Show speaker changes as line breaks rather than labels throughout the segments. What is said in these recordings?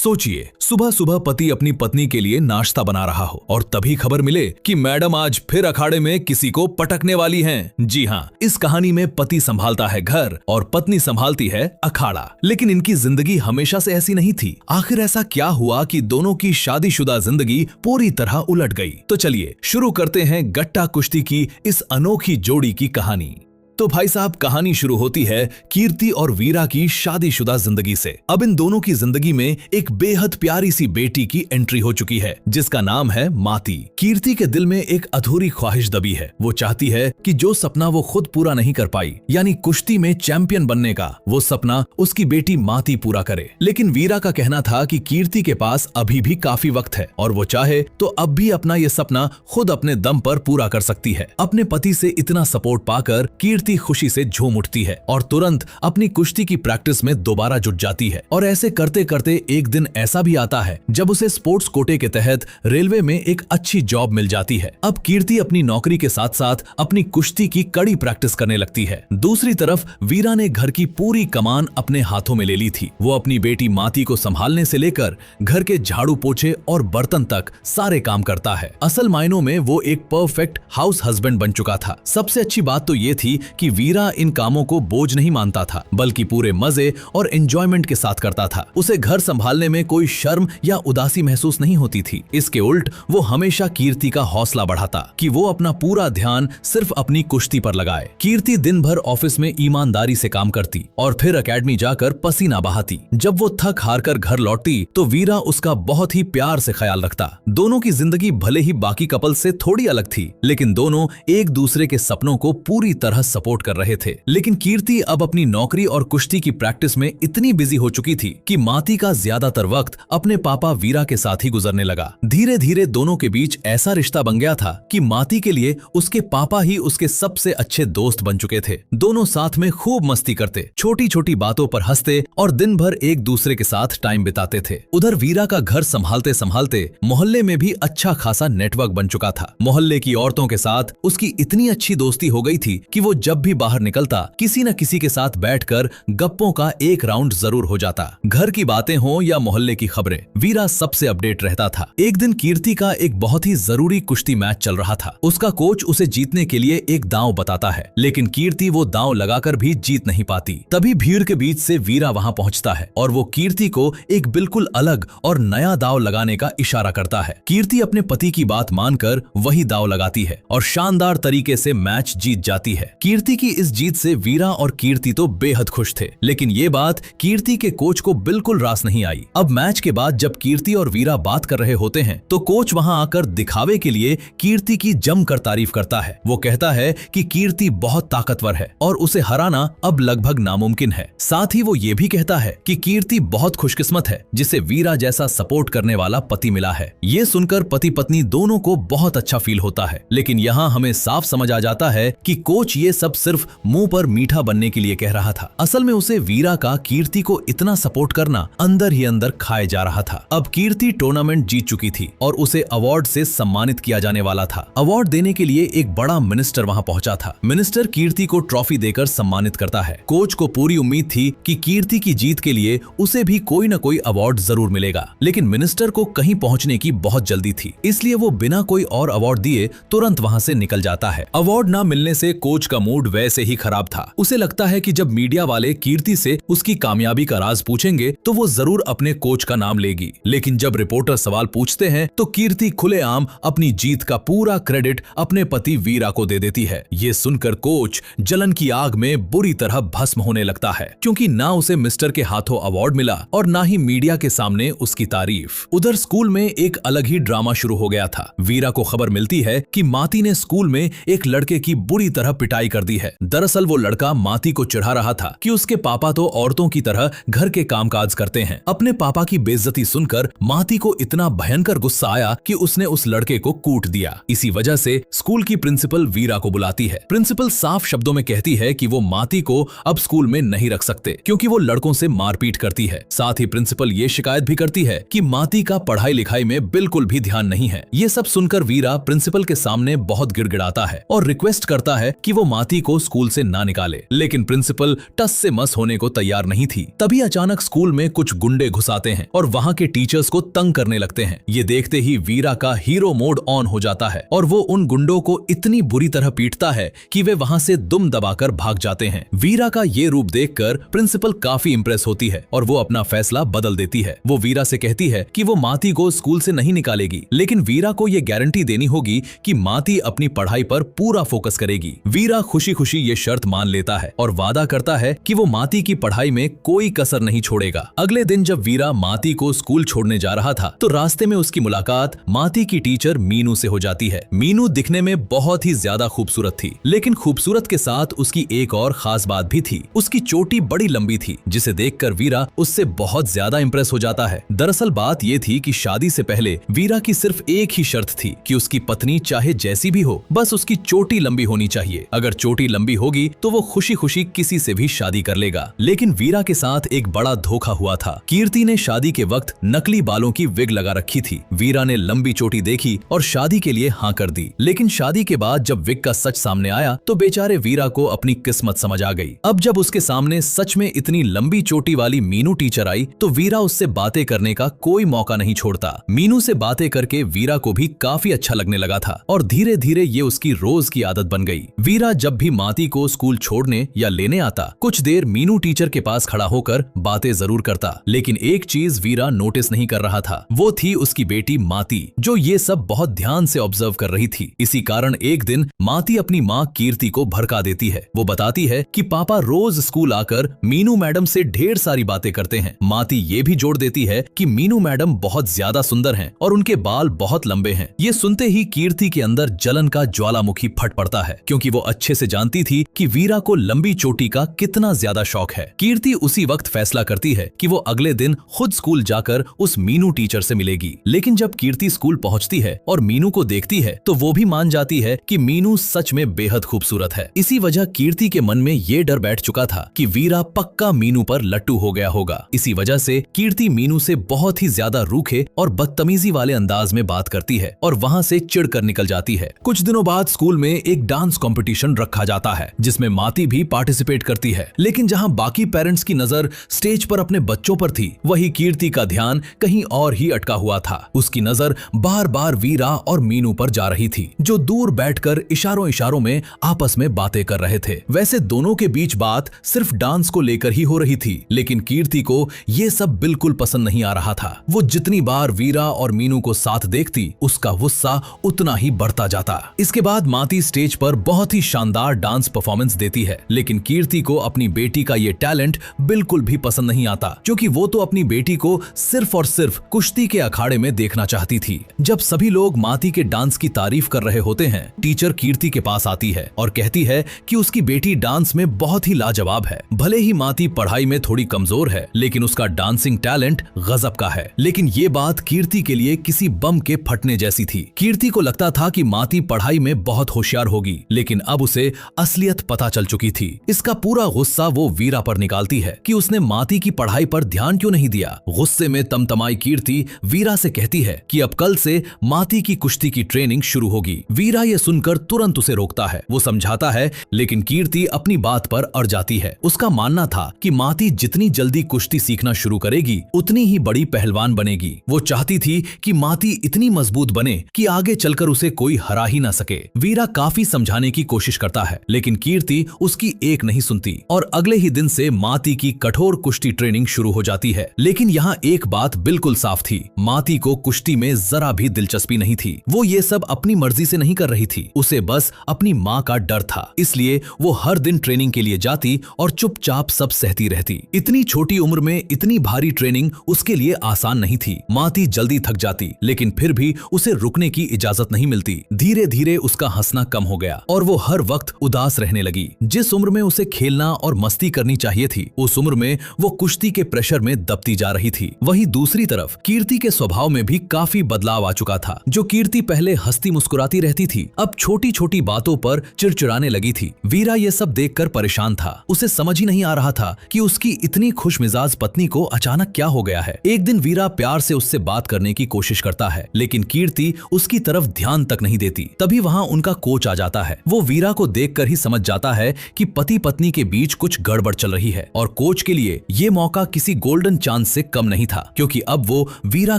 सोचिए, सुबह सुबह पति अपनी पत्नी के लिए नाश्ता बना रहा हो और तभी खबर मिले कि मैडम आज फिर अखाड़े में किसी को पटकने वाली हैं। जी हाँ, इस कहानी में पति संभालता है घर और पत्नी संभालती है अखाड़ा। लेकिन इनकी जिंदगी हमेशा से ऐसी नहीं थी। आखिर ऐसा क्या हुआ कि दोनों की शादीशुदा जिंदगी पूरी तरह उलट गई? तो चलिए शुरू करते हैं गट्टा कुश्ती की इस अनोखी जोड़ी की कहानी। तो भाई साहब, कहानी शुरू होती है कीर्ति और वीरा की शादीशुदा जिंदगी से। अब इन दोनों की जिंदगी में एक बेहद प्यारी सी बेटी की एंट्री हो चुकी है जिसका नाम है माती। कीर्ति के दिल में एक अधूरी ख्वाहिश दबी है। वो चाहती है कि जो सपना वो खुद पूरा नहीं कर पाई, यानी कुश्ती में चैंपियन बनने का, वो सपना उसकी बेटी माती पूरा करे। लेकिन वीरा का कहना था कि कीर्ति के पास अभी भी काफी वक्त है और वो चाहे तो अब भी अपना ये सपना खुद अपने दम पर पूरा कर सकती है। अपने पति से इतना सपोर्ट पाकर कीर्ति खुशी से झूम उठती है और तुरंत अपनी कुश्ती की प्रैक्टिस में दोबारा जुट जाती है। और ऐसे करते करते एक दिन ऐसा भी आता है जब उसे स्पोर्ट्स कोटे के तहत रेलवे में एक अच्छी जॉब मिल जाती है। अब कीर्ति अपनी नौकरी के साथ साथ अपनी कुश्ती की कड़ी प्रैक्टिस करने लगती है। दूसरी तरफ वीरा ने घर की पूरी कमान अपने हाथों में ले ली थी। वो अपनी बेटी माती को संभालने से लेकर घर के झाड़ू पोछे और बर्तन तक सारे काम करता है। असल मायनों में वो एक परफेक्ट हाउस हस्बैंड बन चुका था। सबसे अच्छी बात तो ये थी कि वीरा इन कामों को बोझ नहीं मानता था, बल्कि पूरे मजे और एंजॉयमेंट के साथ करता था। उसे घर संभालने में कोई शर्म या उदासी महसूस नहीं होती थी। इसके उल्ट वो हमेशा कीर्ति का हौसला बढ़ाता कि वो अपना पूरा ध्यान सिर्फ अपनी कुश्ती पर लगाए। कीर्ति दिन भर ऑफिस में ईमानदारी से काम करती और फिर एकेडमी जाकर पसीना बहाती। जब वो थक हार कर घर लौटती तो वीरा उसका बहुत ही प्यार से ख्याल रखता। दोनों की जिंदगी भले ही बाकी कपल से थोड़ी अलग थी, लेकिन दोनों एक दूसरे के सपनों को पूरी तरह सपोर्ट कर रहे थे। लेकिन कीर्ति अब अपनी नौकरी और कुश्ती की प्रैक्टिस में इतनी बिजी हो चुकी थी कि माती का ज्यादातर वक्त अपने पापा वीरा के साथ ही गुजरने लगा। धीरे धीरे दोनों के बीच ऐसा रिश्ता बन गया था कि माती के लिए उसके पापा ही उसके सबसे अच्छे दोस्त बन चुके थे। दोनों साथ में खूब मस्ती करते, छोटी छोटी बातों पर हंसते और दिन भर एक दूसरे के साथ टाइम बिताते थे। उधर वीरा का घर संभालते संभालते मोहल्ले में भी अच्छा खासा नेटवर्क बन चुका था। मोहल्ले की औरतों के साथ उसकी इतनी अच्छी दोस्ती हो गई थी कि वो जब भी बाहर निकलता किसी न किसी के साथ बैठकर गप्पों का एक राउंड जरूर हो जाता। घर की बातें हो या मोहल्ले की खबरें, वीरा सबसे अपडेट रहता था। एक दिन कीर्ति का एक बहुत ही जरूरी कुश्ती मैच चल रहा था। उसका कोच उसे जीतने के लिए एक दांव बताता है, लेकिन कीर्ति वो दांव लगाकर भी जीत नहीं पाती। तभी भीड़ के बीच से वीरा वहां पहुंचता है और वो कीर्ति को एक बिल्कुल अलग और नया दांव लगाने का इशारा करता है। कीर्ति अपने पति की बात मानकर वही दांव लगाती है और शानदार तरीके से मैच जीत जाती है। कीर्ति की इस जीत से वीरा और कीर्ति तो बेहद खुश थे, लेकिन ये बात कीर्ति के कोच को बिल्कुल रास नहीं आई। अब मैच के बाद जब कीर्ति और वीरा बात कर रहे होते हैं तो कोच वहां आकर दिखावे के लिए कीर्ति की जमकर तारीफ करता है। वो कहता है कि कीर्ति बहुत ताकतवर है और उसे हराना अब लगभग नामुमकिन है। साथ ही वो ये भी कहता है कि कीर्ति बहुत खुशकिस्मत है जिसे वीरा जैसा सपोर्ट करने वाला पति मिला है। ये सुनकर पति पत्नी दोनों को बहुत अच्छा फील होता है, लेकिन यहाँ हमें साफ समझ आ जाता है कि कोच ये सब सिर्फ मुंह पर मीठा बनने के लिए कह रहा था। असल में उसे वीरा का कीर्ति को इतना सपोर्ट करना अंदर ही अंदर खाए जा रहा था। अब कीर्ति टूर्नामेंट जीत चुकी थी और उसे अवार्ड से सम्मानित किया जाने वाला था। अवार्ड देने के लिए एक बड़ा मिनिस्टर वहां पहुंचा था। मिनिस्टर कीर्ति को ट्रॉफी देकर सम्मानित करता है। कोच को पूरी उम्मीद थी कि कीर्ति की जीत के लिए उसे भी कोई न कोई अवार्ड जरूर मिलेगा, लेकिन मिनिस्टर को कहीं पहुंचने की बहुत जल्दी थी, इसलिए वो बिना कोई और अवार्ड दिए तुरंत वहां से निकल जाता है। अवार्ड न मिलने से कोच का मूड वैसे ही खराब था। उसे लगता है कि जब मीडिया वाले कीर्ति से उसकी कामयाबी का राज पूछेंगे तो वो जरूर अपने कोच का नाम लेगी, लेकिन जब रिपोर्टर सवाल पूछते हैं तो कीर्ति खुलेआम अपनी जीत का पूरा क्रेडिट अपने पति वीरा को दे देती है। ये सुनकर कोच जलन की आग में बुरी तरह भस्म होने लगता है, क्योंकि ना उसे मिस्टर के हाथों अवार्ड मिला और ना ही मीडिया के सामने उसकी तारीफ। उधर स्कूल में एक अलग ही ड्रामा शुरू हो गया था। वीरा को खबर मिलती है कि माती ने स्कूल में एक लड़के की बुरी तरह पिटाई कर दी है। दरअसल वो लड़का माती को चिढ़ा रहा था कि उसके पापा तो औरतों की तरह घर के कामकाज करते हैं। अपने पापा की बेइज्जती सुनकर माती को इतना भयंकर गुस्सा आया कि उसने उस लड़के को कूट दिया। इसी वजह से स्कूल की प्रिंसिपल वीरा को बुलाती है। प्रिंसिपल साफ शब्दों में कहती है कि वो माती को अब स्कूल में नहीं रख सकते क्योंकि वो लड़कों से मारपीट करती है। साथ ही प्रिंसिपल ये शिकायत भी करती है कि माती का पढ़ाई लिखाई में बिल्कुल भी ध्यान नहीं है। ये सब सुनकर वीरा प्रिंसिपल के सामने बहुत गिड़गिड़ाता है और रिक्वेस्ट करता है कि वो माती माती को स्कूल से ना निकाले, लेकिन प्रिंसिपल टस से मस होने को तैयार नहीं थी। तभी अचानक स्कूल में कुछ गुंडे घुस आते हैं और वहाँ के टीचर्स को तंग करने लगते हैं। ये देखते ही वीरा का हीरो मोड ऑन हो जाता है और वो उन गुंडों को इतनी बुरी तरह पीटता है कि वे वहाँ से दुम दबाकर भाग जाते हैं। वीरा का ये रूप देखकर प्रिंसिपल काफी इंप्रेस होती है और वो अपना फैसला बदल देती है। वो वीरा से कहती है कि वो माती को स्कूल से नहीं निकालेगी, लेकिन वीरा को ये गारंटी देनी होगी कि माती अपनी पढ़ाई पर पूरा फोकस करेगी। वीरा खुशी खुशी ये शर्त मान लेता है और वादा करता है कि वो माती की पढ़ाई में कोई कसर नहीं छोड़ेगा। अगले दिन जब वीरा माती को स्कूल छोड़ने जा रहा था तो रास्ते में उसकी मुलाकात माती की टीचर मीनू से हो जाती है। मीनू दिखने में बहुत ही ज्यादा खूबसूरत थी, लेकिन खूबसूरत के साथ उसकी एक और खास बात भी थी। उसकी चोटी बड़ी लंबी थी, जिसे देखकर वीरा उससे बहुत ज्यादा इंप्रेस हो जाता है। दरअसल बात ये थी कि शादी से पहले वीरा की सिर्फ एक ही शर्त थी कि उसकी पत्नी चाहे जैसी भी हो, बस उसकी चोटी लंबी होनी चाहिए। अगर चोटी लंबी होगी तो वो खुशी खुशी किसी से भी शादी कर लेगा। लेकिन वीरा के साथ एक बड़ा धोखा हुआ था। कीर्ति ने शादी के वक्त नकली बालों की विग लगा रखी थी। वीरा ने लंबी चोटी देखी और शादी के लिए हाँ कर दी, लेकिन शादी के बाद जब विग का सच सामने आया तो बेचारे वीरा को अपनी किस्मत समझ आ गई। अब जब उसके सामने सच में इतनी लंबी चोटी वाली मीनू टीचर आई तो वीरा उससे बातें करने का कोई मौका नहीं छोड़ता। मीनू से बातें करके वीरा को भी काफी अच्छा लगने लगा था और धीरे धीरे ये उसकी रोज की आदत बन गई। वीरा जब भी माती को स्कूल छोड़ने या लेने आता, कुछ देर मीनू टीचर के पास खड़ा होकर बातें जरूर करता, लेकिन एक चीज वीरा नोटिस नहीं कर रहा था, वो थी उसकी बेटी माती, जो ये सब बहुत ध्यान से ऑब्जर्व कर रही थी। इसी कारण एक दिन माती अपनी माँ कीर्ति को भड़का देती है। वो बताती है कि पापा रोज स्कूल आकर मीनू मैडम से ढेर सारी बातें करते हैं। माती ये भी जोड़ देती है कि मीनू मैडम बहुत ज्यादा सुंदर हैं और उनके बाल बहुत लंबे हैं। ये सुनते ही कीर्ति के अंदर जलन का ज्वालामुखी फट पड़ता है, क्योंकि वो अच्छे से जानती थी कि वीरा को लंबी चोटी का कितना ज्यादा शौक है। कीर्ति उसी वक्त फैसला करती है कि वो अगले दिन खुद स्कूल जाकर उस मीनू टीचर से मिलेगी। लेकिन जब कीर्ति स्कूल पहुंचती है और मीनू को देखती है तो वो भी मान जाती है कि मीनू सच में बेहद खूबसूरत है। इसी वजह कीर्ति के मन में ये डर बैठ चुका था कि वीरा पक्का मीनू पर लट्टू हो गया होगा। इसी वजह से कीर्ति मीनू से बहुत ही ज्यादा रूखे और बदतमीजी वाले अंदाज में बात करती है और वहाँ से चिढ़कर निकल जाती है। कुछ दिनों बाद स्कूल में एक डांस कंपटीशन रखा जाता है, जिसमें माती भी पार्टिसिपेट करती है। लेकिन जहाँ बाकी पेरेंट्स की नजर स्टेज पर अपने बच्चों पर थी, वही कीर्ति का ध्यान कहीं और ही अटका हुआ था। उसकी नजर बार बार वीरा और मीनू पर जा रही थी, जो दूर बैठकर इशारों इशारों में आपस में बातें कर रहे थे। वैसे दोनों के बीच बात सिर्फ डांस को लेकर ही हो रही थी, लेकिन कीर्ति को ये सब बिल्कुल पसंद नहीं आ रहा था। वो जितनी बार वीरा और मीनू को साथ देखती, उसका गुस्सा उतना ही बढ़ता जाता। इसके बाद माती स्टेज पर बहुत ही शानदार डांस परफॉर्मेंस देती है, लेकिन कीर्ति को अपनी बेटी का ये टैलेंट बिल्कुल भी पसंद नहीं आता, क्योंकि वो तो अपनी बेटी को सिर्फ और सिर्फ कुश्ती के अखाड़े में देखना चाहती थी। जब सभी लोग माती के डांस की तारीफ कर रहे होते हैं, टीचर कीर्ति के पास आती है और कहती है कि उसकी बेटी डांस में बहुत ही लाजवाब है। भले ही माती पढ़ाई में थोड़ी कमजोर है, लेकिन उसका डांसिंग टैलेंट गजब का है। लेकिन ये बात कीर्ति के लिए किसी बम के फटने जैसी थी। कीर्ति को लगता था कि माती पढ़ाई में बहुत होशियार होगी, लेकिन अब उसे असलियत पता चल चुकी थी। इसका पूरा गुस्सा वो वीरा पर निकालती है कि उसने माती की पढ़ाई पर ध्यान क्यों नहीं दिया। गुस्से में तमतमाई कीर्ति वीरा से कहती है कि अब कल से माती की कुश्ती की ट्रेनिंग शुरू होगी। वीरा ये सुनकर तुरंत उसे रोकता है। वो समझाता है, लेकिन कीर्ति अपनी बात पर अड़ जाती है। उसका मानना था कि माती जितनी जल्दी कुश्ती सीखना शुरू करेगी, उतनी ही बड़ी पहलवान बनेगी। वो चाहती थी कि माती इतनी मजबूत बने कि आगे चलकर उसे कोई हरा ही ना सके। वीरा काफी समझाने की कोशिश करता है, लेकिन कीर्ति उसकी एक नहीं सुनती और अगले ही दिन से माती की कठोर कुश्ती ट्रेनिंग शुरू हो जाती है। लेकिन यहाँ एक बात बिल्कुल साफ थी, माती को कुश्ती में जरा भी दिलचस्पी नहीं थी। वो ये सब अपनी मर्जी से नहीं कर रही थी, उसे बस अपनी माँ का डर था। इसलिए वो हर दिन ट्रेनिंग के लिए जाती और चुपचाप सब सहती रहती। इतनी छोटी उम्र में इतनी भारी ट्रेनिंग उसके लिए आसान नहीं थी। माती जल्दी थक जाती, लेकिन फिर भी उसे रुकने की इजाजत नहीं मिलती। धीरे धीरे उसका हंसना कम हो गया और वो हर वक्त उदास रहने लगी। जिस उम्र में उसे खेलना और मस्ती करनी चाहिए थी, उस उम्र में वो कुश्ती के प्रेशर में दबती जा रही थी। वहीं दूसरी तरफ कीर्ति के स्वभाव में भी काफी बदलाव आ चुका था। जो कीर्ति पहले हंसती मुस्कुराती रहती थी, अब छोटी छोटी बातों पर चिड़चिड़ाने लगी थी। वीरा ये सब देखकर परेशान था। उसे समझ ही नहीं आ रहा था कि उसकी इतनी खुशमिजाज पत्नी को अचानक क्या हो गया है। एक दिन वीरा प्यार से उससे बात करने की कोशिश करता है, लेकिन कीर्ति उसकी तरफ ध्यान तक नहीं देती। तभी वहाँ उनका कोच आ जाता है। वो वीरा को देख देखकर ही समझ जाता है कि पति पत्नी के बीच कुछ गड़बड़ चल रही है और कोच के लिए ये मौका किसी गोल्डन चांस से कम नहीं था, क्योंकि अब वो वीरा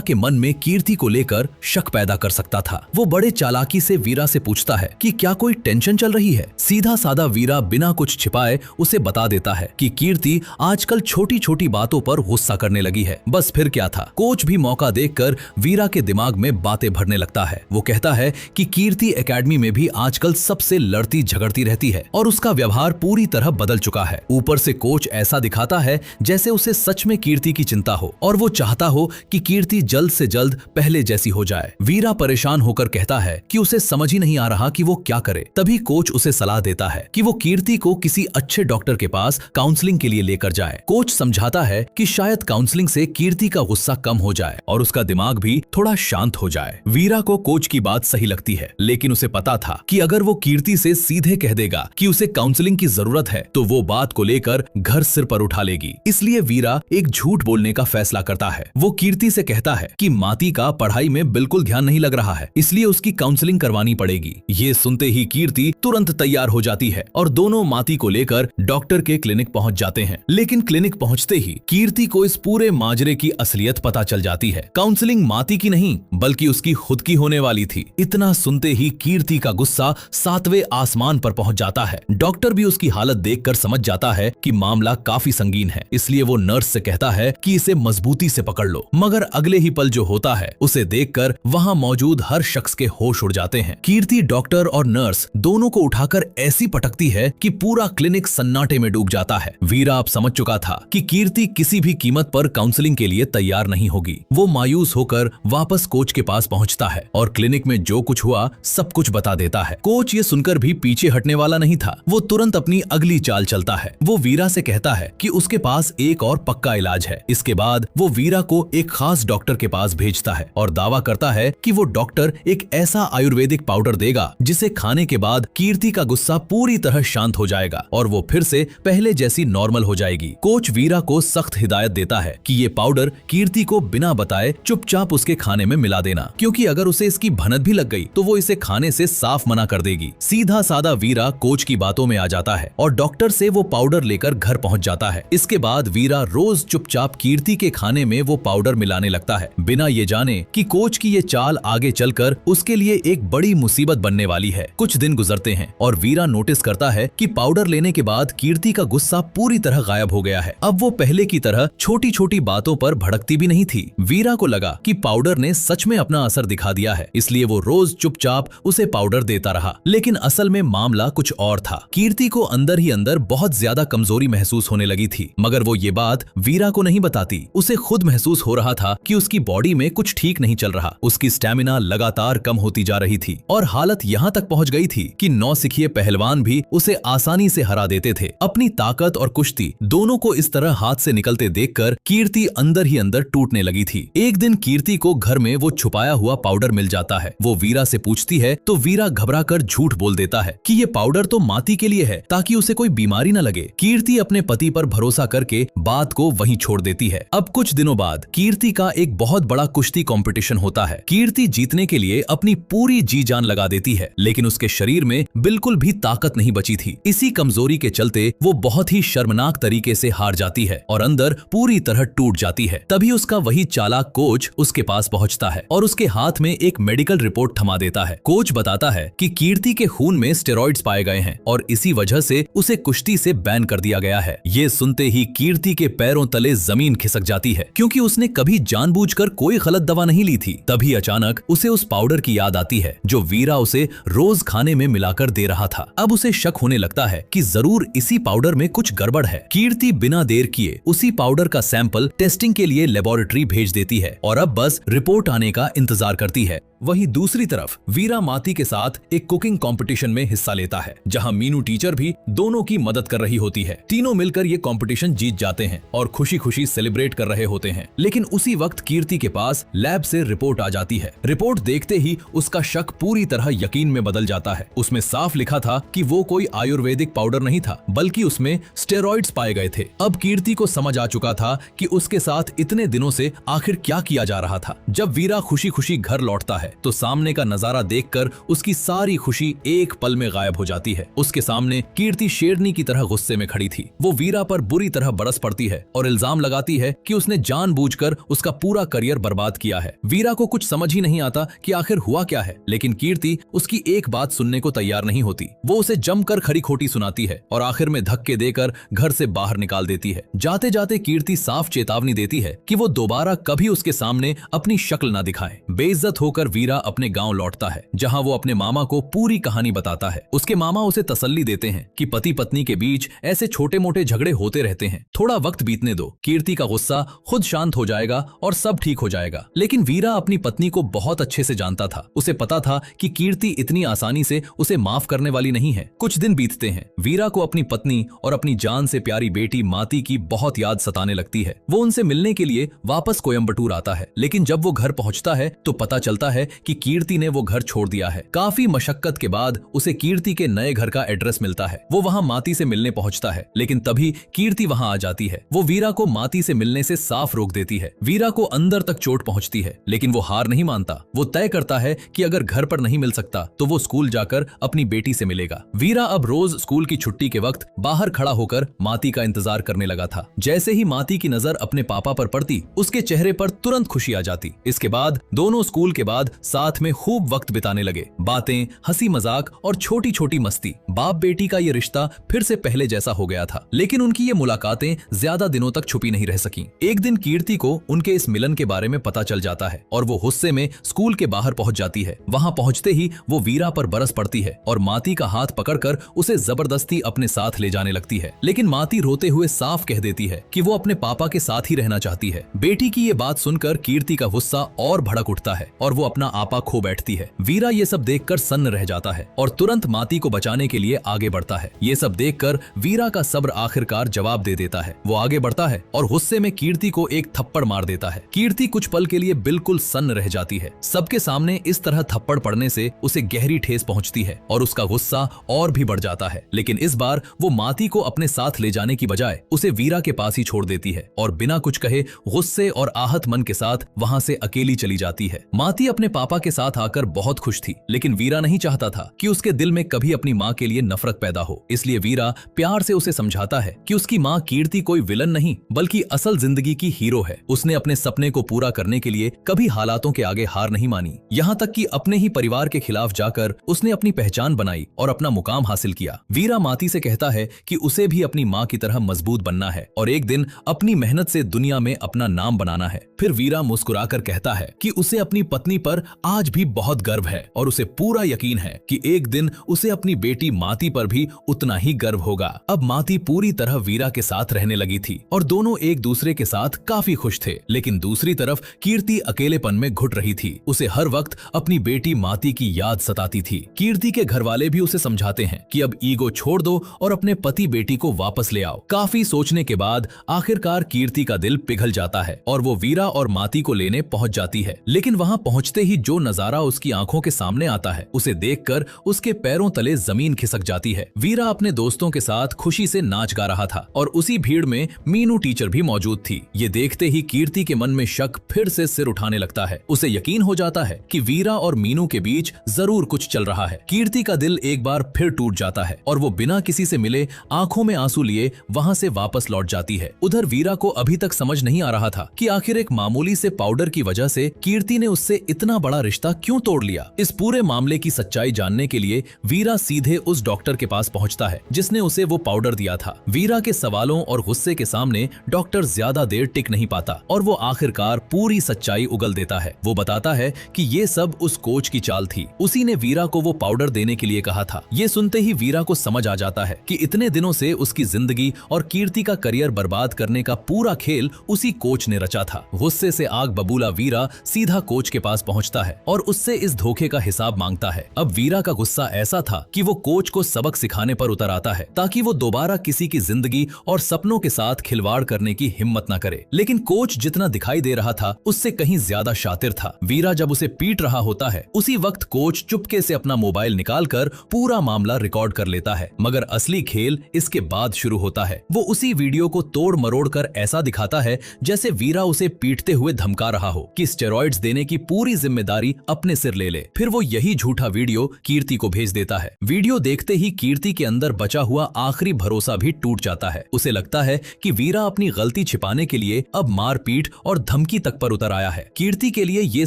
के मन में कीर्ति को लेकर शक पैदा कर सकता था। वो बड़े चालाकी से वीरा से पूछता है कि क्या कोई टेंशन चल रही है। सीधा सादा वीरा बिना कुछ छिपाए उसे बता देता है कि कीर्ति आजकल छोटी छोटी बातों पर गुस्सा करने लगी है। बस फिर क्या था, कोच भी मौका देखकर वीरा के दिमाग में बातें भरने लगता है। वो कहता है कि कीर्ति एकेडमी में भी आजकल सबसे लड़ती झगड़ती रहती है और उसका व्यवहार पूरी तरह बदल चुका है। ऊपर से कोच ऐसा दिखाता है जैसे उसे सच में कीर्ति की चिंता हो और वो चाहता हो कि कीर्ति जल्द से जल्द पहले जैसी हो जाए। वीरा परेशान होकर कहता है कि उसे समझ ही नहीं आ रहा कि वो क्या करे। तभी कोच उसे सलाह देता है कि वो कीर्ति को किसी अच्छे डॉक्टर के पास काउंसलिंग के लिए लेकर जाए। कोच समझाता है कि शायद काउंसलिंग से कीर्ति का गुस्सा कम हो जाए और उसका दिमाग भी थोड़ा शांत हो जाए। वीरा को कोच की बात सही लगती है, लेकिन उसे पता था कि अगर वो कीर्ति से सीधे कह देगा कि उसे काउंसलिंग की जरूरत है तो वो बात को लेकर घर सिर पर उठा लेगी। इसलिए वीरा एक झूठ बोलने का फैसला करता है। वो कीर्ति से कहता है कि माती का पढ़ाई में बिल्कुल ध्यान नहीं लग रहा है, इसलिए उसकी काउंसलिंग करवानी पड़ेगी। ये सुनते ही कीर्ति तुरंत तैयार हो जाती है और दोनों माती को लेकर डॉक्टर के क्लिनिक पहुंच जाते हैं। लेकिन क्लिनिक पहुंचते ही कीर्ति को इस पूरे माजरे की असलियत पता चल जाती है। काउंसलिंग माती की नहीं बल्कि उसकी खुद की होने वाली थी। इतना सुनते ही कीर्ति का गुस्सा 7वें आसमान पर पहुंच जाता है। डॉक्टर भी उसकी हालत देखकर समझ जाता है कि मामला काफी संगीन है, इसलिए वो नर्स से कहता है कि इसे मजबूती से पकड़ लो। मगर अगले ही पल जो होता है उसे देखकर वहां मौजूद हर शख्स के होश उड़ जाते हैं। कीर्ति डॉक्टर और नर्स दोनों को उठाकर ऐसी पटकती है कि पूरा क्लिनिक सन्नाटे में डूब जाता है। वीरा अब समझ चुका था कि कीर्ति किसी भी कीमत पर काउंसलिंग के लिए तैयार नहीं होगी। वो मायूस होकर वापस कोच के पास पहुंचता है और क्लिनिक में जो कुछ हुआ सब कुछ बता देता है। कोच ये सुनकर भी पीछे हटने वाला नहीं था। वो तुरंत अपनी अगली चाल चलता है। वो वीरा से कहता है कि उसके पास एक और पक्का इलाज है। इसके बाद वो वीरा को एक खास डॉक्टर के पास भेजता है और दावा करता है कि वो डॉक्टर एक ऐसा आयुर्वेदिक पाउडर देगा जिसे खाने के बाद कीर्ति का गुस्सा पूरी तरह शांत हो जाएगा और वो फिर से पहले जैसी नॉर्मल हो जाएगी। कोच वीरा को सख्त हिदायत देता है कि ये पाउडर कीर्ति को बिना बताए चुपचाप उसके खाने में मिला देना, क्योंकि अगर उसे इसकी भनक भी लग गई तो वो इसे खाने से साफ मना कर देगी। सीधा सादा वीरा कोच की बातों में आ जाता है और डॉक्टर से वो पाउडर लेकर घर पहुंच जाता है। इसके बाद वीरा रोज चुपचाप कीर्ति के खाने में वो पाउडर मिलाने लगता है, बिना ये जाने कि कोच की ये चाल आगे चलकर उसके लिए एक बड़ी मुसीबत बनने वाली है। कुछ दिन गुजरते हैं और वीरा नोटिस करता है कि पाउडर लेने के बाद कीर्ति का गुस्सा पूरी तरह गायब हो गया है। अब वो पहले की तरह छोटी छोटी बातों पर भड़कती भी नहीं थी। वीरा को लगा कि पाउडर ने सच में अपना असर दिखा दिया है, इसलिए वो रोज चुपचाप उसे पाउडर देता रहा। लेकिन असल में मामला कुछ और था। कीर्ति को अंदर ही अंदर बहुत ज्यादा कमजोरी महसूस होने लगी थी, मगर वो ये बात वीरा को नहीं बताती। उसे खुद महसूस हो रहा था कि उसकी बॉडी में कुछ ठीक नहीं चल रहा। उसकी स्टेमिना लगातार कम होती जा रही थी और हालत यहाँ तक पहुँच गई थी कि नौसिखिए पहलवान भी उसे आसानी से हरा देते थे। अपनी ताकत और कुश्ती दोनों को इस तरह हाथ से निकलते देखकर कीर्ति अंदर ही अंदर टूटने लगी थी। एक दिन कीर्ति को घर में वो छुपाया हुआ पाउडर मिल जाता है। वो वीरा से पूछती है तो वीरा घबराकर झूठ बोल देता है कि ये पाउडर तो माती के लिए है ताकि उसे कोई बीमारी न लगे। कीर्ति अपने पति पर भरोसा करके बात को वहीं छोड़ देती है। अब कुछ दिनों बाद कीर्ति का एक बहुत बड़ा कुश्ती कंपटीशन होता है। कीर्ति जीतने के लिए अपनी पूरी जी जान लगा देती है, लेकिन उसके शरीर में बिल्कुल भी ताकत नहीं बची थी। इसी कमजोरी के चलते वो बहुत ही शर्मनाक तरीके से हार जाती है और अंदर पूरी तरह टूट जाती है। तभी उसका वही चालाक कोच उसके पास पहुंचता है और उसके हाथ में एक मेडिकल रिपोर्ट थमा देता है। कोच बताता है कि कीर्ति के खून में स्टेरॉइड्स पाए गए हैं और इसी वजह से उसे कुश्ती से बैन कर दिया गया है। ये सुनते ही कीर्ति के पैरों तले जमीन खिसक जाती है, क्योंकि उसने कभी जानबूझकर कोई गलत दवा नहीं ली थी। तभी अचानक उसे उस पाउडर की याद आती है जो वीरा उसे रोज खाने में मिलाकर दे रहा था। अब उसे शक होने लगता है कि जरूर इसी पाउडर में कुछ गड़बड़ है। कीर्ति बिना देर किए उसी पाउडर का सैंपल टेस्टिंग के लिए लेबोरेटरी भेज देती है और अब बस रिपोर्ट आने का इंतजार करती है। वहीं दूसरी तरफ वीरा माती के साथ एक कुकिंग कंपटीशन में हिस्सा लेता है, जहां मीनू टीचर भी दोनों की मदद कर रही होती है। तीनों मिलकर ये कंपटीशन जीत जाते हैं और खुशी खुशी सेलिब्रेट कर रहे होते हैं। लेकिन उसी वक्त कीर्ति के पास लैब से रिपोर्ट आ जाती है। रिपोर्ट देखते ही उसका शक पूरी तरह यकीन में बदल जाता है। उसमें साफ लिखा था कि वो कोई आयुर्वेदिक पाउडर नहीं था, बल्कि उसमें स्टेरॉइड्स पाए गए थे। अब कीर्ति को समझ आ चुका था कि उसके साथ इतने दिनों से आखिर क्या किया जा रहा था। जब वीरा खुशी खुशी घर लौटता है तो सामने का नजारा देखकर उसकी सारी खुशी एक पल में गायब गायब हो जाती है। उसके सामने कीर्ति शेरनी की तरह गुस्से में खड़ी थी। वो वीरा पर बुरी तरह बरस पड़ती है और इल्जाम लगाती है कि उसने जानबूझकर उसका पूरा करियर बर्बाद किया है। वीरा को कुछ समझ ही नहीं आता कि आखिर हुआ क्या है, लेकिन कीर्ति उसकी एक बात सुनने को तैयार नहीं होती। वो उसे जमकर खरी खोटी सुनाती है और आखिर में धक्के देकर घर से बाहर निकाल देती है। जाते जाते कीर्ति साफ चेतावनी देती है कि वो दोबारा कभी उसके सामने अपनी शक्ल न दिखाए। बेइज्जत होकर वीरा अपने गांव लौटता है, जहां वो अपने मामा को पूरी कहानी बताता है। उसके मामा उसे तसल्ली देते हैं कि पति पत्नी के बीच ऐसे छोटे मोटे झगड़े होते रहते हैं, थोड़ा वक्त बीतने दो, कीर्ति का गुस्सा खुद शांत हो जाएगा और सब ठीक हो जाएगा। लेकिन वीरा अपनी पत्नी को बहुत अच्छे से जानता था। उसे पता था कि कीर्ति इतनी आसानी से उसे माफ करने वाली नहीं है। कुछ दिन बीतते हैं। वीरा को अपनी पत्नी और अपनी जान से प्यारी बेटी माती की बहुत याद सताने लगती है। वो उनसे मिलने के लिए वापस कोयम्बटूर आता है, लेकिन जब वो घर पहुंचता है तो पता चलता है कि कीर्ति ने वो घर छोड़ दिया है। काफी मशक्कत के बाद उसे कीर्ति के नए घर का एड्रेस मिलता है। वो वहां माती से मिलने पहुंचता है, लेकिन तभी कीर्ति वहां आ जाती है। वो वीरा को माती से मिलने से साफ रोक देती है। वीरा को अंदर तक चोट पहुंचती है, लेकिन वो हार नहीं मानता। वो तय करता है कि अगर घर पर नहीं मिल सकता तो वो स्कूल जाकर अपनी बेटी से मिलेगा। वीरा अब रोज स्कूल की छुट्टी के वक्त बाहर खड़ा होकर माती का इंतजार करने लगा था। जैसे ही माती की नजर अपने पापा पर पड़ती, उसके चेहरे पर तुरंत खुशी आ जाती। इसके बाद दोनों स्कूल के बाद साथ में खूब वक्त बिताने लगे। बातें, हंसी मजाक और छोटी छोटी मस्ती। बाप बेटी का ये रिश्ता फिर से पहले जैसा हो गया था, लेकिन उनकी ये मुलाकातें ज्यादा दिनों तक छुपी नहीं रह सकी। एक दिन कीर्ति को उनके इस मिलन के बारे में पता चल जाता है और वो गुस्से में स्कूल के बाहर पहुंच जाती है। वहां पहुंचते ही वो वीरा पर बरस पड़ती है और माती का हाथ पकड़कर उसे जबरदस्ती अपने साथ ले जाने लगती है। लेकिन माती रोते हुए साफ कह देती है कि वो अपने पापा के साथ ही रहना चाहती है। बेटी की ये बात सुनकर कीर्ति का गुस्सा और भड़क उठता है और वो अपना आपा खो बैठती है। वीरा ये सब देखकर सन्न रह जाता है और तुरंत माती को बचाने के लिए आगे बढ़ता है। ये सब देखकर वीरा का सब्र आखिरकार जवाब दे देता है। वो आगे बढ़ता है और गुस्से में कीर्ति को एक थप्पड़ मार देता है। कीर्ति कुछ पल के लिए बिल्कुल सन्न रह जाती है। सबके सामने इस तरह थप्पड़ पड़ने से उसे गहरी ठेस पहुंचती है और उसका गुस्सा और भी बढ़ जाता है। लेकिन इस बार वो माती को अपने साथ ले जाने की बजाय उसे वीरा के पास ही छोड़ देती है और बिना कुछ कहे गुस्से और आहत मन के साथ वहां से अकेली चली जाती है। माती अपने पापा के साथ आकर बहुत खुश थी, लेकिन वीरा नहीं चाहता था कि उसके दिल में कभी अपनी माँ के लिए नफरत पैदा हो। इसलिए वीरा प्यार से उसे समझाता है कि उसकी माँ कीर्ति कोई विलन नहीं बल्कि असल जिंदगी की हीरो है। उसने अपने सपने को पूरा करने के लिए कभी हालातों के आगे हार नहीं मानी, यहाँ तक कि अपने ही परिवार के खिलाफ जाकर उसने अपनी पहचान बनाई और अपना मुकाम हासिल किया। वीरा माती से कहता है कि उसे भी अपनी माँ की तरह मजबूत बनना है और एक दिन अपनी मेहनत से दुनिया में अपना नाम बनाना है। फिर वीरा मुस्कुराकर कहता है कि उसे अपनी पत्नी पर आज भी बहुत गर्व है और उसे पूरा यकीन है कि एक दिन उसे अपनी बेटी माती पर भी उतना ही गर्व होगा। अब माती पूरी तरह वीरा के साथ रहने लगी थी और दोनों एक दूसरे के साथ काफी खुश थे, लेकिन दूसरी तरफ कीर्ति अकेलेपन में घुट रही थी। उसे हर वक्त अपनी बेटी माती की याद सताती थी। कीर्ति के घर वाले भी उसे समझाते हैं कि अब ईगो छोड़ दो और अपने पति बेटी को वापस ले आओ। काफी सोचने के बाद आखिरकार कीर्ति का दिल पिघल जाता है और वो वीरा और माती को लेने पहुंच जाती है। लेकिन वहां पहुंचते ही जो नजारा उसकी आंखों के सामने आता है, उसे देखकर उसके पैरों तले जमीन खिसक जाती है। वीरा अपने दोस्तों के साथ खुशी से नाच गा रहा था और उसी भीड़ में मीनू टीचर भी मौजूद थी। ये देखते ही कीर्ति के मन में शक फिर से सिर उठाने लगता है। उसे यकीन हो जाता है कि वीरा और मीनू के बीच जरूर कुछ चल रहा है। कीर्ति का दिल एक बार फिर टूट जाता है और वो बिना किसी से मिले आंखों में आंसू लिए वहां से वापस लौट जाती है। उधर वीरा को अभी तक समझ नहीं आ रहा था कि आखिर एक मामूली से पाउडर की वजह से कीर्ति ने उससे इतना बड़ा रिश्ता क्यों तोड़ लिया। इस पूरे मामले की सच्चाई जानने के लिए वीरा सीधे उस डॉक्टर के पास पहुंचता है जिसने उसे वो पाउडर दिया था। वीरा के सवालों और गुस्से के सामने डॉक्टर ज्यादा देर टिक नहीं पाता और वो आखिरकार पूरी सच्चाई उगल देता है। वो बताता है कि ये सब उस कोच की चाल थी। उसी ने वीरा को वो पाउडर देने के लिए कहा था। ये सुनते ही वीरा को समझ आ जाता है कि इतने दिनों से उसकी जिंदगी और कीर्ति का करियर बर्बाद करने का पूरा खेल उसी कोच ने रचा था। गुस्से से आग बबूला वीरा सीधा कोच के पास पहुंचता है और उससे इस धोखे का हिसाब मांगता है। अब वीरा का गुस्सा ऐसा था कि वो कोच को सबक सिखाने पर उतर आता है ताकि वो दोबारा किसी की जिंदगी और सपनों के साथ खिलवाड़ करने की हिम्मत न करे। लेकिन कोच जितना दिखाई दे रहा था उससे कहीं ज्यादा शातिर था। वीरा जब उसे पीट रहा होता है उसी वक्त कोच चुपके से अपना मोबाइल निकालकर पूरा मामला रिकॉर्ड कर लेता है, मगर असली खेल इसके बाद शुरू होता है। वो उसी वीडियो को तोड़ मरोड़ कर ऐसा दिखाता है जैसे वीरा उसे पीटते हुए धमका रहा हो कि स्टेरॉइड्स देने की पूरी जिम्मेदारी अपने सिर ले ले। फिर वो यही झूठा वीडियो कीर्ति को भेज देता है है। वीडियो देखते ही कीर्ति के अंदर बचा हुआ आखिरी भरोसा भी टूट जाता है। उसे लगता है कि वीरा अपनी गलती छिपाने के लिए अब मारपीट और धमकी तक पर उतर आया है। कीर्ति के लिए ये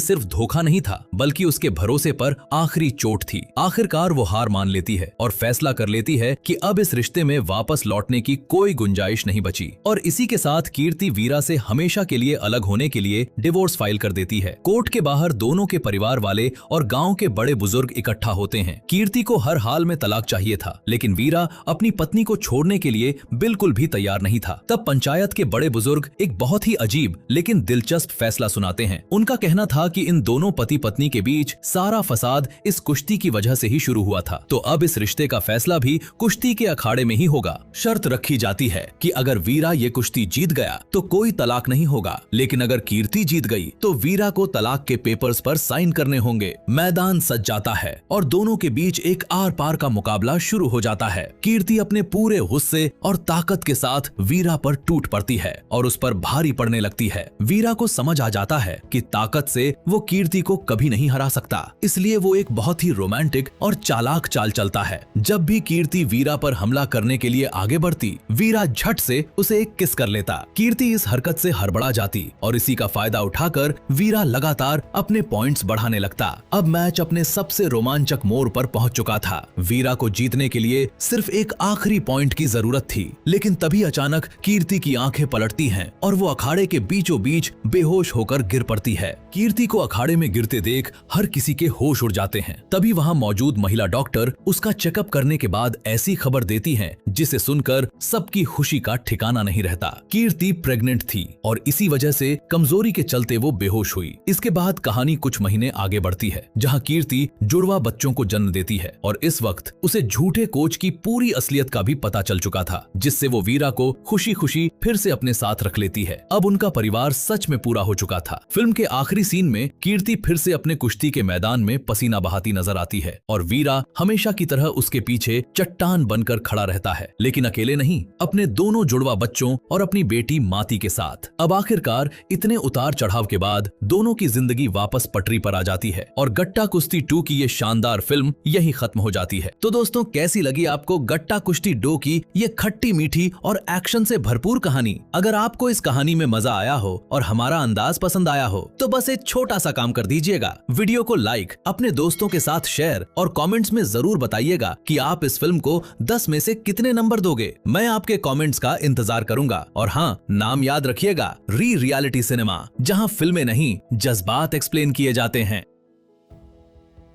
सिर्फ धोखा नहीं था, बल्कि उसके भरोसे पर आखिरी चोट थी। आखिरकार वो हार मान लेती है और फैसला कर लेती है कि अब इस रिश्ते में वापस लौटने की कोई गुंजाइश नहीं बची। और इसी के साथ कीर्ति वीरा से हमेशा के लिए अलग होने के लिए डिवोर्स फाइल कर देती है। कोर्ट के बाहर दोनों के परिवार वाले और गांव के बड़े बुजुर्ग इकट्ठा होते हैं। कीर्ति को हर हाल में तलाक चाहिए था, लेकिन वीरा अपनी पत्नी को छोड़ने के लिए बिल्कुल भी तैयार नहीं था। तब पंचायत के बड़े बुजुर्ग एक बहुत ही अजीब लेकिन दिलचस्प फैसला सुनाते हैं। उनका कहना था कि इन दोनों पति पत्नी के बीच सारा फसाद इस कुश्ती की वजह से ही शुरू हुआ था, तो अब इस रिश्ते का फैसला भी कुश्ती के अखाड़े में ही होगा। शर्त रखी जाती है कि अगर वीरा ये कुश्ती जीत गया तो कोई तलाक नहीं होगा, लेकिन अगर कीर्ति जीत गई तो वीरा को तलाक के पेपर्स पर साइन करने होंगे। मैदान सज जाता है और दोनों के बीच एक आर पार का मुकाबला शुरू हो जाता है। कीर्ति अपने पूरे गुस्से और ताकत के साथ वीरा पर टूट पड़ती है और उस पर भारी पड़ने लगती है। वीरा को समझ आ जाता है कि ताकत से वो कीर्ति को कभी नहीं हरा सकता, इसलिए वो एक बहुत ही रोमांटिक और चालाक चाल चलता है। जब भी कीर्ति वीरा पर हमला करने के लिए आगे बढ़ती, वीरा झट से उसे एक किस कर लेता। कीर्ति इस हरकत से हड़बड़ा जाती और इसी का फायदा उठाकर वीरा लगातार अपने पॉइंट्स बढ़ाने लगता। अब मैच अपने सबसे रोमांचक मोड़ पर पहुंच चुका था। वीरा को जीतने के लिए सिर्फ एक आखिरी पॉइंट की जरूरत थी, लेकिन तभी अचानक कीर्ति की आंखें पलटती हैं और वो अखाड़े के बीचों बीच बेहोश होकर गिर पड़ती है। कीर्ति को अखाड़े में गिरते देख हर किसी के होश उड़ जाते हैं। तभी वहां मौजूद महिला डॉक्टर उसका चेकअप करने के बाद ऐसी खबर देती है जिसे सुनकर सबकी खुशी का ठिकाना नहीं रहता। कीर्ति प्रेग्नेंट थी और इसी वजह से कमजोरी के चलते वो बेहोश हुई। इसके बाद कहानी कुछ महीने आगे बढ़ती है, जहां कीर्ति जुड़वा बच्चों को जन्म देती है और इस वक्त उसे झूठे कोच की पूरी असलियत का भी पता चल चुका था, जिससे वो वीरा को खुशी खुशी फिर से अपने साथ रख लेती है। अब उनका परिवार सच में पूरा हो चुका था। फिल्म के आखिरी सीन में कीर्ति फिर से अपने कुश्ती के मैदान में पसीना बहाती नजर आती है और वीरा हमेशा की तरह उसके पीछे चट्टान बनकर खड़ा रहता है, लेकिन अकेले नहीं, अपने दोनों जुड़वा बच्चों और अपनी बेटी माती के साथ। अब आखिरकार इतने उतार चढ़ाव के बाद दोनों की जिंदगी वापस पटरी पर आ जाती है और गट्टा कुश्ती 2 की ये शानदार फिल्म यही खत्म हो जाती है। तो दोस्तों, कैसी लगी आपको गट्टा कुश्ती 2 की ये खट्टी मीठी और एक्शन से भरपूर कहानी? अगर आपको इस कहानी में मजा आया हो और हमारा अंदाज पसंद आया हो तो बस एक छोटा सा काम कर दीजिएगा, वीडियो को लाइक, अपने दोस्तों के साथ शेयर और कमेंट्स में जरूर बताइएगा कि आप इस फिल्म को 10 में से कितने नंबर दोगे। मैं आपके कमेंट्स का इंतजार करूंगा। और हाँ, नाम याद रखिएगा, रियलिटी सिनेमा, जहां फिल्में नहीं जज्बात एक्सप्लेन किए जाते हैं।